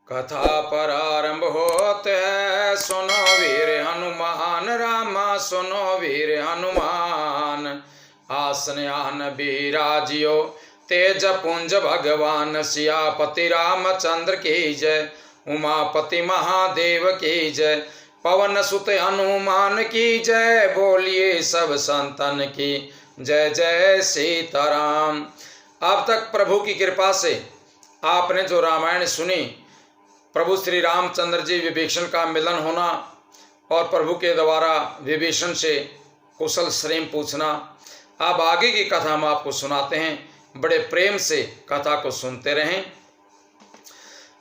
कथा प्रारंभ होते है, सुनो वीर हनुमान रामा, सुनो वीर हनुमान। आसन आन बिराजियो तेज पुंज भगवान, सियापति रामचंद्र की जय, उमापति महादेव की जय, पवन सुत हनुमान की जय, बोलिए सब संतन की जय जय सीताराम। अब तक प्रभु की कृपा से आपने जो रामायण सुनी, प्रभु श्री रामचंद्र जी विभीषण का मिलन होना और प्रभु के द्वारा विभीषण से कुशल क्षेम पूछना, अब आगे की कथा हम आपको सुनाते हैं। बड़े प्रेम से कथा को सुनते रहें।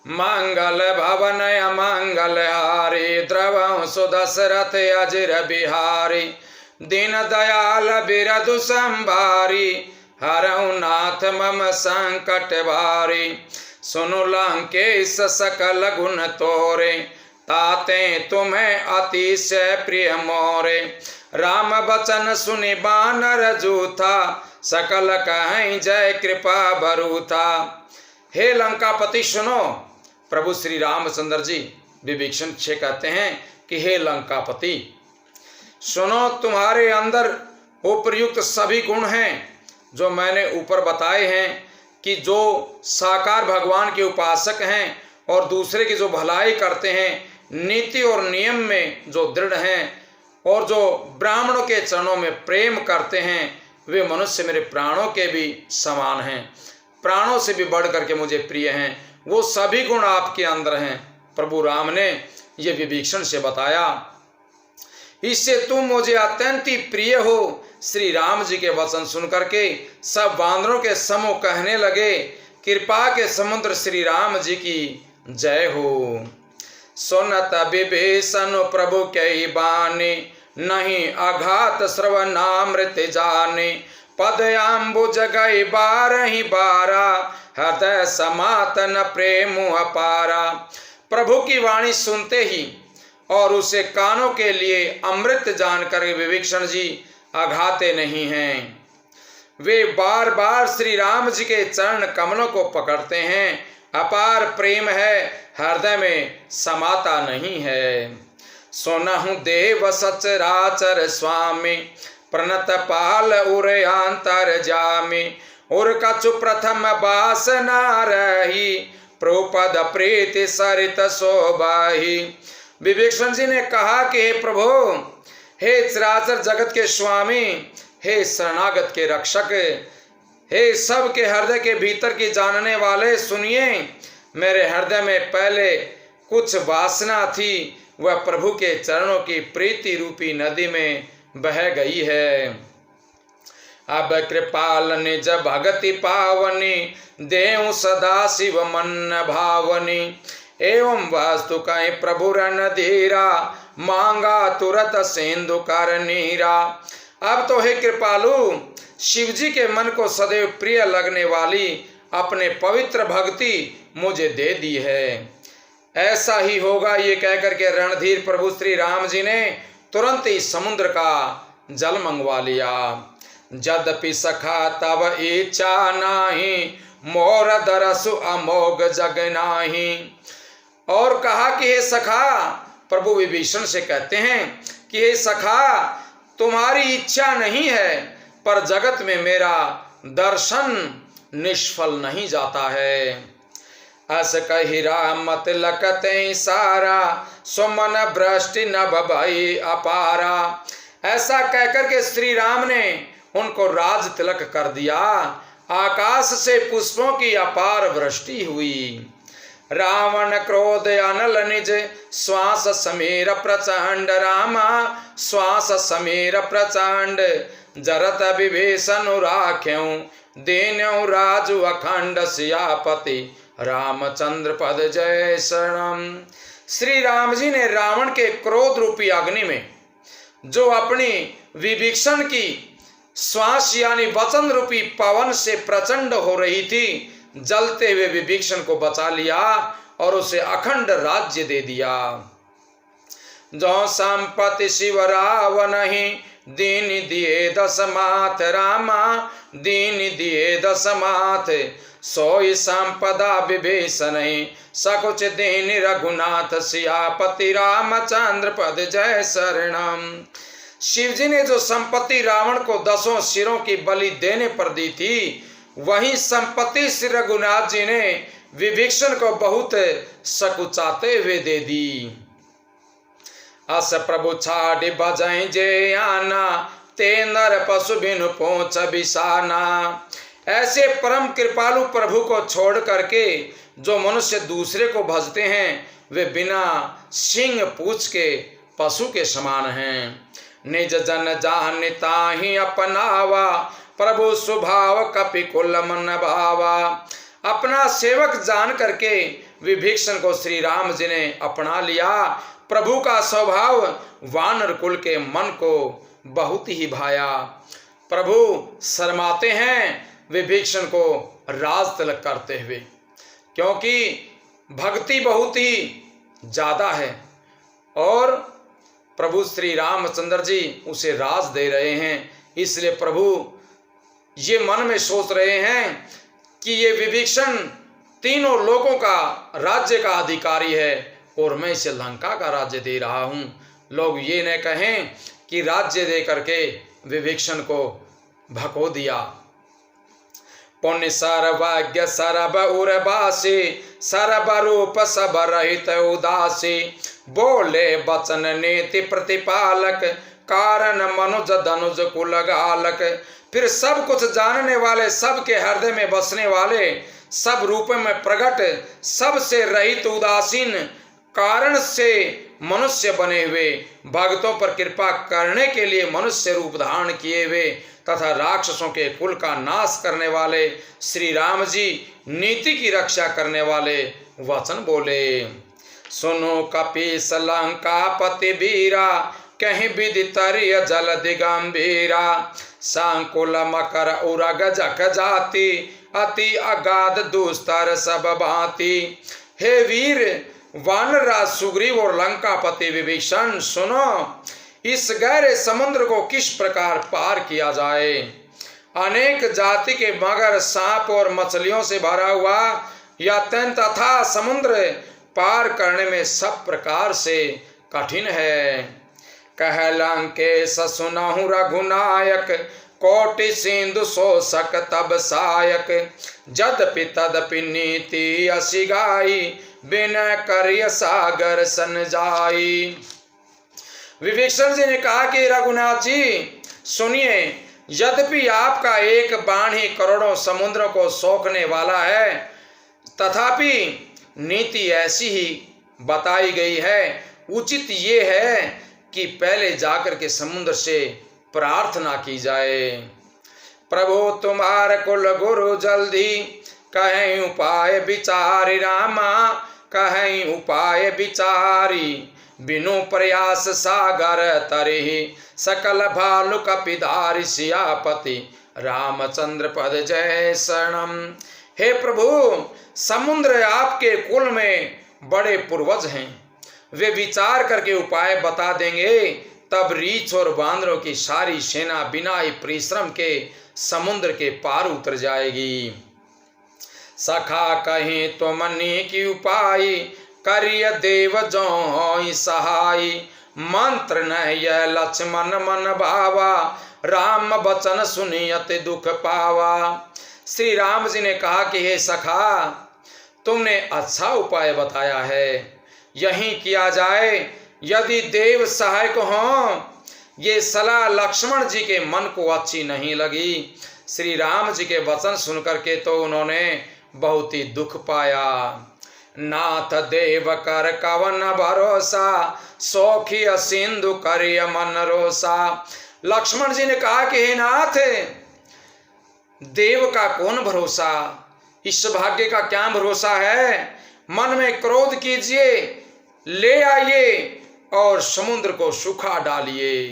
मंगल भवन अमंगल हारी, द्रवं सुदशरथ अजिर बिहारी, दीन दयाल बिरधु संभारी, हरहु नाथ मम संकट भारी। सुनु लंकेश सकल गुण तोरे, ताते तुम्हें अतिशय प्रिय मोरे। राम बचन सुनि बानर जूथा, सकल कहीं जय कृपा बरूथा। हे लंकापति सुनो, प्रभु श्री रामचंद्र जी विभीषण से कहते हैं कि हे लंकापति सुनो, तुम्हारे अंदर उपयुक्त सभी गुण हैं जो मैंने ऊपर बताए हैं, कि जो साकार भगवान के उपासक हैं और दूसरे की जो भलाई करते हैं, नीति और नियम में जो दृढ़ हैं और जो ब्राह्मणों के चरणों में प्रेम करते हैं, वे मनुष्य मेरे प्राणों के भी समान हैं, प्राणों से भी बढ़ करके मुझे प्रिय हैं। वो सभी गुण आपके अंदर हैं। प्रभु राम ने ये विभीषण से बताया, इससे तुम मुझे अत्यंत ही प्रिय हो। श्री राम जी के वचन सुन करके सब वानरों के समूह कहने लगे, कृपा के समुद्र श्री राम जी की जय हो। सुनत विभीषण प्रभु के बानी, नहीं अघात श्रवणामृत जाने। पदयांबुज गई बारहि बारा, हृदय समातन प्रेम अपारा। प्रभु की वाणी सुनते ही और उसे कानों के लिए अमृत जानकर विभीषण जी अघाते नहीं हैं। वे बार बार श्री राम जी के चरण कमलों को पकड़ते हैं। अपार प्रेम है, हृदय में समाता नहीं है। सुनहु देव सचराचर स्वामी, प्रणत पाल उरयांतर जामी। उर कछु प्रथम बासना रही, प्रोपद प्रीति सरित शोभाही। विभीषण जी ने कहा कि हे प्रभु, हे चराचर जगत के स्वामी, हे शरणागत के रक्षक, हे सब के हृदय के भीतर की जानने वाले, सुनिए, मेरे हृदय में पहले कुछ वासना थी, वह प्रभु के चरणों की प्रीति रूपी नदी में बह गई है। अब कृपाल निज भगति पावनी, देव सदा शिव मन भावनी। एवं वास्तु कहीं प्रभु रन धीरा, मांगा तुरत सिंधु कर नीरा। अब तो हे कृपालु, शिव जी के मन को सदैव प्रिय लगने वाली अपने पवित्र भक्ति मुझे दे दी है। ऐसा ही होगा ये कहकर के रणधीर प्रभु श्री राम जी ने तुरंत ही समुद्र का जल मंगवा लिया। यद्यपि सखा तब इच्छा नाही, मोर दरसु अमोघ जग नाही। और कहा कि हे सखा, प्रभु विभीषण से कहते हैं कि हे सखा, तुम्हारी इच्छा नहीं है, पर जगत में मेरा दर्शन निष्फल नहीं जाता है। अस कही राम मत लकते सारा, सुमन वृष्टि नभ भई अपारा। ऐसा कहकर के श्री राम ने उनको राज तिलक कर दिया। आकाश से पुष्पों की अपार वृष्टि हुई। रावण क्रोध अनल निज, श्वास समीर प्रचंड। रामा श्वास समीर प्रचंड, जरत विभीषण राख्यों, देन्यों राजु अखंड। सियापति रामचंद्र पद जय शरणम। श्री राम जी ने रावण के क्रोध रूपी अग्नि में जो अपनी विभीषण की श्वास यानी वचन रूपी पवन से प्रचंड हो रही थी, जलते हुए विभीषण को बचा लिया और उसे अखंड राज्य दे दिया। जो संपत्ति शिव रावण ही, दीन दिए 10 माथ रामा, दीन दिए 10 माथ। सोई संपदा विभीषण सकुच दीन रघुनाथ, सियापति रामचंद्र पद जय शरणम। शिव जी ने जो संपत्ति रावण को 10 सिरों की बलि देने पर दी थी, वही संपत्ति श्री रघुनाथ जी ने विभीषण को बहुत सकुचाते हुए दे दी। अस प्रभु छाड़ बजाई जे आना, ते नर पशु बिनु पहुंच बिसाना। ऐसे परम कृपालु प्रभु को छोड़ करके जो मनुष्य दूसरे को भजते हैं, वे बिना सिंह पूछ के पशु के समान हैं। निज जन जानता ही अपनावा, प्रभु स्वभाव कपिकुल मन भावा। अपना सेवक जान करके विभीषण को श्री राम जी ने अपना लिया। प्रभु का स्वभाव वानर कुल के मन को बहुत ही भाया। प्रभु शर्माते हैं विभीषण को राज तिलक करते हुए, क्योंकि भक्ति बहुत ही ज्यादा है और प्रभु श्री रामचंद्र जी उसे राज दे रहे हैं। इसलिए प्रभु ये मन में सोच रहे हैं कि ये विभीषण तीनों लोगों का राज्य का अधिकारी है और मैं इसे लंका का राज्य दे रहा हूं। लोग ये न कहें कि राज्य दे करके विभीषण को भको दिया। पुण्य सर्वज्ञ सर्व उर्वासी, सर्व रूप सब रहित उदासी। बोले वचन नीति प्रतिपालक, कारण मनुज धनुज कुल गालक। फिर सब कुछ जानने वाले, सबके हृदय में बसने वाले, सब रूपों में प्रकट, सबसे रहित उदासीन, कारण से मनुष्य बने हुए, भक्तों पर कृपा करने के लिए मनुष्य रूप धारण किए हुए तथा राक्षसों के कुल का नाश करने वाले श्री राम जी नीति की रक्षा करने वाले वचन बोले। सुनो कपीस लंकापति वीरा, कहीं विधि तरिय जल दिगंभीरा। सांकुल मकर उरग जक जाति, अति अगाध दुस्तर सब भांति। हे वीर वानर राज सुग्रीव और लंकापति विभीषण, सुनो इस गहरे समुद्र को किस प्रकार पार किया जाए। अनेक जाति के मगर, सांप और मछलियों से भरा हुआ यह तथा समुद्र पार करने में सब प्रकार से कठिन है। कह लंकेश सुनहु रघुनायक, कोटि सिंधु शोषक तब सायक। जदपि तदपि नीति असी गाई, बिना करिय सागर सन जाई। विभीषण जी ने कहा कि रघुनाथ जी सुनिए, यद्यपि आपका एक बाण ही करोड़ों समुद्रों को सोखने वाला है, तथापि नीति ऐसी ही बताई गई है। उचित ये है कि पहले जाकर के समुद्र से प्रार्थना की जाए। प्रभु तुम्हार कुल गुरु जल्दी, कहें उपाय विचारी रामा, कहें उपाय विचारी। बिनु प्रयास सागर तरिहि, सकल भालु कपिधारी। सियापति रामचंद्र पद जय शरणम। हे प्रभु, समुद्र आपके कुल में बड़े पूर्वज हैं, वे विचार करके उपाय बता देंगे, तब रीछ और बांदरों की सारी सेना बिना ही परिश्रम के समुद्र के पार उतर जाएगी। सखा कहीं तो मनी की उपाय, करिय देव जो सहाय। मंत्र न यह लक्ष्मण मन भावा, राम वचन सुनियत दुख पावा। श्री राम जी ने कहा कि हे सखा, तुमने अच्छा उपाय बताया है, यही किया जाए। यदि देव सहायक हों, ये सलाह लक्ष्मण जी के मन को अच्छी नहीं लगी। श्री राम जी के वचन सुनकर के तो उन्होंने बहुत ही दुख पाया। नाथ देव कर कवन भरोसा, सौखी सिंधु करिय मन रोसा। लक्ष्मण जी ने कहा कि हे नाथ, देव का कौन भरोसा, इस भाग्य का क्या भरोसा है। मन में क्रोध कीजिए, ले आइए और समुद्र को सूखा डालिए।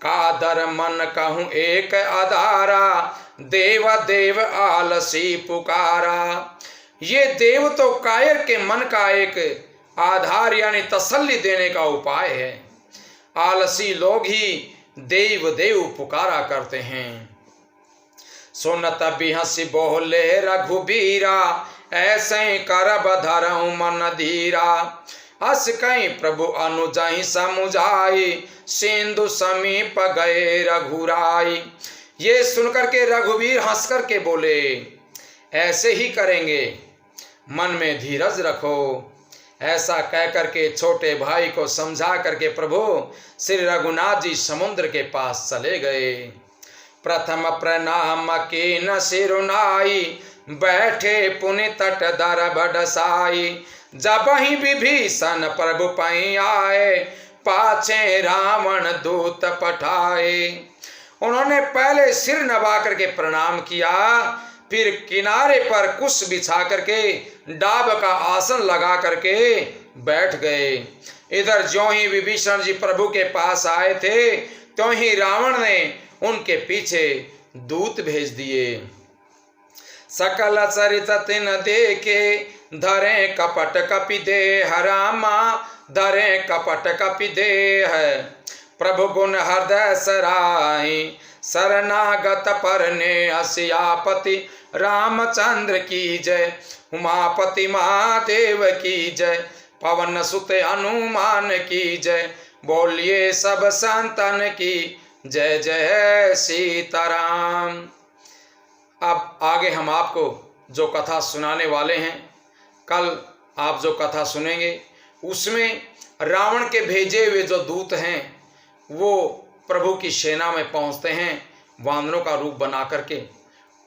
कादर मन कहूँ एक आधारा, देव देव आलसी पुकारा। ये देव तो कायर के मन का एक आधार यानी तसल्ली देने का उपाय है। आलसी लोग ही देव देव पुकारा करते हैं। सुनत बिहसी बोले रघुबीरा, ऐसे करब धरऊं मन धीरा। हस कहीं प्रभु अनुजहि समुझाई, सिंधु समीप गए रघुराई। ये सुनकर के रघुवीर हंस कर के बोले, ऐसे ही करेंगे, मन में धीरज रखो। ऐसा कह करके छोटे भाई को समझा करके प्रभु श्री रघुनाथ जी समुद्र के पास चले गए। प्रथम प्रणाम की न सिरुनाई, बैठे पुनि तट दर बडसाई। जब ही विभीषण प्रभु पई आए, पाछे रावण दूत पठाए। उन्होंने पहले सिर नवा करके प्रणाम किया, फिर किनारे पर कुश बिछा करके डाब का आसन लगा करके बैठ गए। इधर ज्यों ही विभीषण जी प्रभु के पास आए थे, त्यों ही रावण ने उनके पीछे दूत भेज दिए। सकल चरित तिन देखे, धरे कपट कपि देह रामा, धरे कपट कपि देह। प्रभु गुण हृदय सराहि, शरणागत परने असियापति। रामचंद्र की जय, उमापति महादेव की जय, पवन सुत हनुमान की जय। बोलिए सब संतन की जय जय सीताराम। अब आगे हम आपको जो कथा सुनाने वाले हैं, कल आप जो कथा सुनेंगे उसमें रावण के भेजे हुए जो दूत हैं वो प्रभु की सेना में पहुंचते हैं वानरों का रूप बना करके,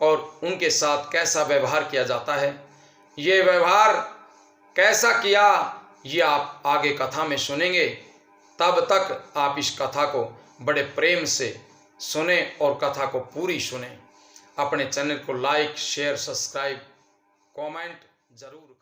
और उनके साथ कैसा व्यवहार किया जाता है। ये व्यवहार कैसा किया ये आप आगे कथा में सुनेंगे। तब तक आप इस कथा को बड़े प्रेम से सुने और कथा को पूरी सुने। अपने चैनल को लाइक शेयर सब्सक्राइब कमेंट जरूर